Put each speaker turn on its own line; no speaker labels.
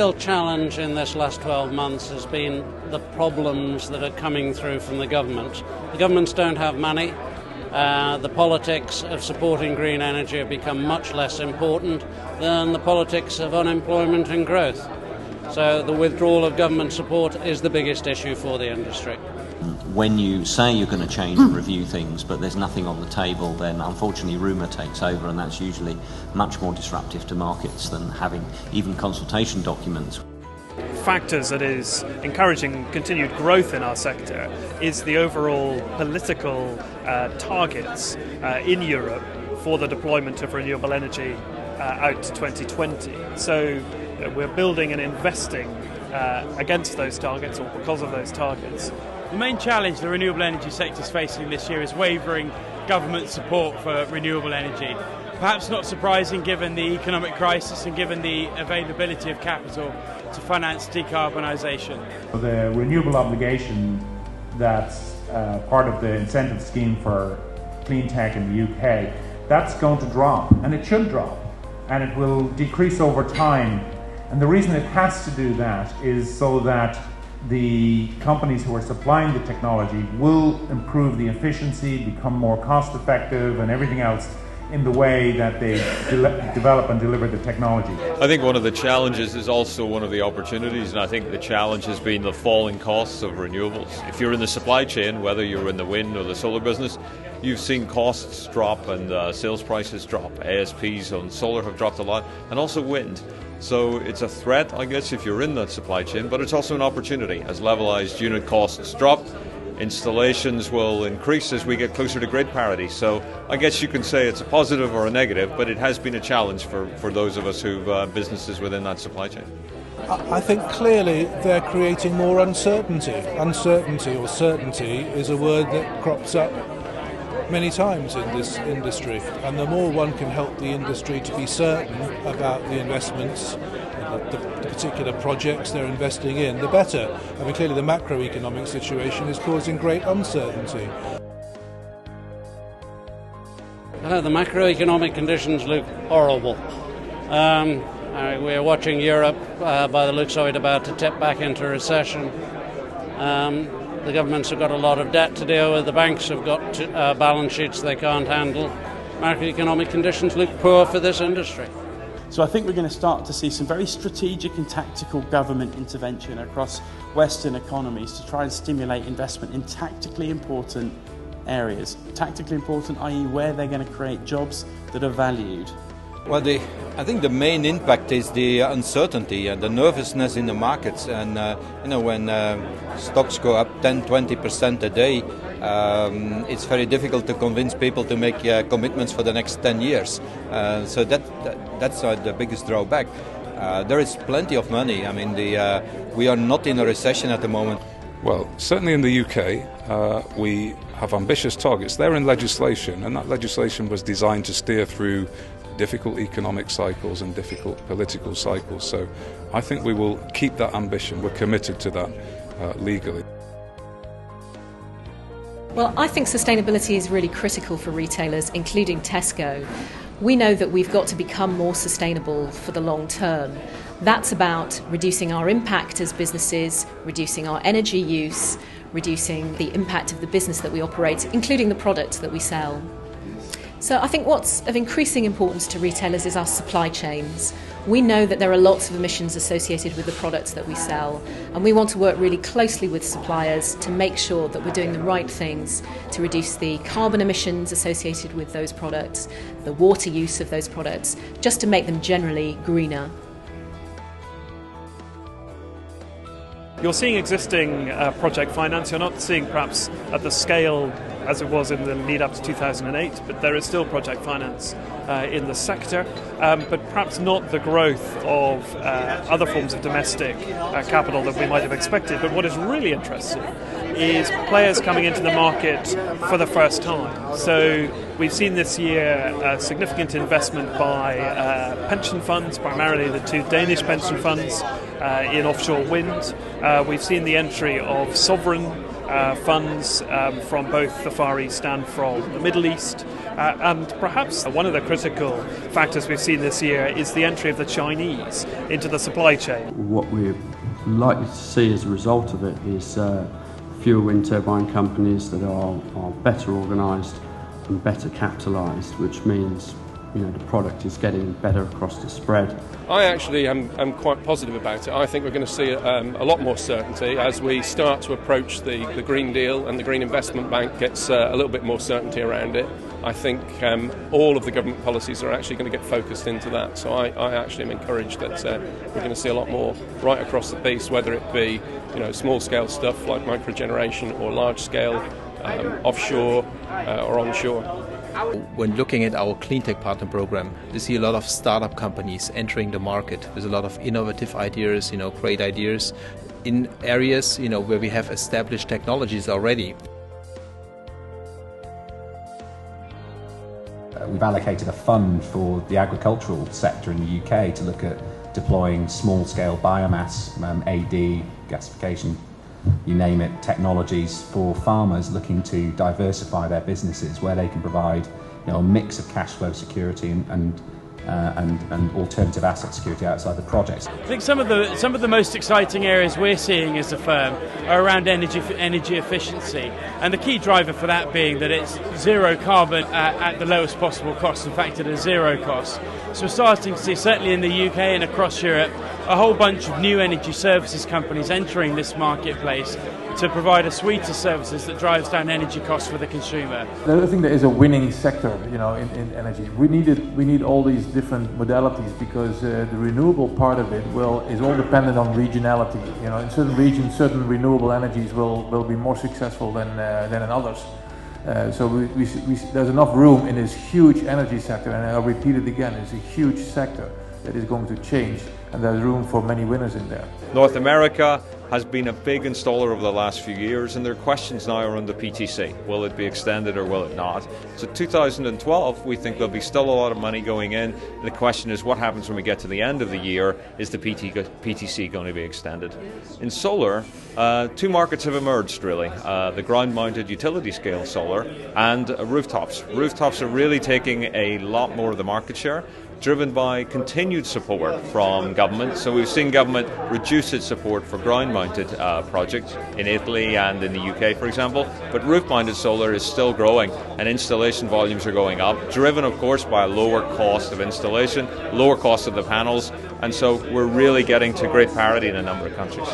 real challenge in this last 12 months has been the problems that are coming through from the government. The governments don't have money. The politics of supporting green energy have become much less important than the politics of unemployment and growth. So the withdrawal of government support is the biggest issue for the industry.
When you say you're going to change and review things, but there's nothing on the table, then unfortunately rumour takes over, and that's usually much more disruptive to markets than having even consultation documents.
Factors that is encouraging continued growth in our sector is the overall political targets in Europe for the deployment of renewable energy out to 2020. So we're building and investing against those targets or because of those targets.
The main challenge the renewable energy sector is facing this year is wavering government support for renewable energy. Perhaps not surprising given the economic crisis and given the availability of capital to finance decarbonisation.
The renewable obligation that's part of the incentive scheme for cleantech in the UK, that's going to drop, and it should drop, and it will decrease over time. And the reason it has to do that is so that the companies who are supplying the technology will improve the efficiency, become more cost effective and everything else in the way that they develop and deliver the technology.
I think one of the challenges is also one of the opportunities, and I think the challenge has been the falling costs of renewables. If you're in the supply chain, whether you're in the wind or the solar business, you've seen costs drop and sales prices drop. ASPs on solar have dropped a lot, and also wind. So it's a threat, I guess, if you're in that supply chain, but it's also an opportunity. As levelized unit costs drop, installations will increase as we get closer to grid parity. So I guess you can say it's a positive or a negative, but it has been a challenge for those of us who've businesses within that supply chain.
I think clearly they're creating more uncertainty. Uncertainty or certainty is a word that crops up many times in this industry, and the more one can help the industry to be certain about the investments, the particular projects they're investing in, the better. I mean, clearly the macroeconomic situation is causing great uncertainty.
The macroeconomic conditions look horrible. We're watching Europe, by the looks of it, about to tip back into recession. The governments have got a lot of debt to deal with. The banks have got balance sheets they can't handle. Macroeconomic conditions look poor for this industry.
So I think we're going to start to see some very strategic and tactical government intervention across Western economies to try and stimulate investment in tactically important areas. Tactically important, i.e. where they're going to create jobs that are valued.
Well, I think the main impact is the uncertainty and the nervousness in the markets. And, when stocks go up 10-20% a day, it's very difficult to convince people to make commitments for the next 10 years. So that's the biggest drawback. There is plenty of money. I mean, we are not in a recession at the moment.
Well, certainly in the UK, we have ambitious targets. They're in legislation, and that legislation was designed to steer through difficult economic cycles and difficult political cycles. So I think we will keep that ambition. We're committed to that legally.
Well, I think sustainability is really critical for retailers, including Tesco. We know that we've got to become more sustainable for the long term. That's about reducing our impact as businesses, reducing our energy use, reducing the impact of the business that we operate, including the products that we sell. So I think what's of increasing importance to retailers is our supply chains. We know that there are lots of emissions associated with the products that we sell, and we want to work really closely with suppliers to make sure that we're doing the right things to reduce the carbon emissions associated with those products, the water use of those products, just to make them generally greener.
You're seeing existing project finance. You're not seeing perhaps at the scale as it was in the lead up to 2008, but there is still project finance in the sector, but perhaps not the growth of other forms of domestic capital that we might have expected. But what is really interesting is players coming into the market for the first time. So we've seen this year significant investment by pension funds, primarily the two Danish pension funds in offshore wind. We've seen the entry of sovereign funds from both the Far East and from the Middle East. And perhaps one of the critical factors we've seen this year is the entry of the Chinese into the supply chain.
What we're likely to see as a result of it is fewer wind turbine companies that are better organised and better capitalised, which means the product is getting better across the spread.
I actually am quite positive about it. I think we're going to see a lot more certainty as we start to approach the Green Deal and the Green Investment Bank gets a little bit more certainty around it. I think all of the government policies are actually going to get focused into that. So I actually am encouraged that we're going to see a lot more right across the piece, whether it be small scale stuff like microgeneration or large scale offshore or onshore.
When looking at our cleantech partner program, we see a lot of startup companies entering the market with a lot of innovative ideas, great ideas in areas, where we have established technologies already.
We've allocated a fund for the agricultural sector in the UK to look at deploying small-scale biomass, AD, gasification, you name it, technologies for farmers looking to diversify their businesses, where they can provide a mix of cash flow security and alternative asset security outside the projects.
I think some of the most exciting areas we're seeing as a firm are around energy efficiency, and the key driver for that being that it's zero carbon at the lowest possible cost, in fact at a zero cost. So we're starting to see, certainly in the UK and across Europe, a whole bunch of new energy services companies entering this marketplace to provide a suite of services that drives down energy costs for the consumer.
The other thing that is a winning sector, in energy, we need all these different modalities, because the renewable part of it is all dependent on regionality. In certain regions, certain renewable energies will be more successful than in others. So there's enough room in this huge energy sector, and I'll repeat it again, it's a huge sector that is going to change, and there's room for many winners in there.
North America has been a big installer over the last few years, and there are questions now around the PTC. Will it be extended or will it not? So 2012, we think there'll be still a lot of money going in. The question is, what happens when we get to the end of the year? Is the PTC going to be extended? In solar, two markets have emerged, really. The ground-mounted utility-scale solar and rooftops. Rooftops are really taking a lot more of the market share, driven by continued support from government. So we've seen government reduce its support for ground-mounted projects in Italy and in the UK, for example. But roof-mounted solar is still growing, and installation volumes are going up, driven, of course, by a lower cost of installation, lower cost of the panels, and so we're really getting to great parity in a number of countries.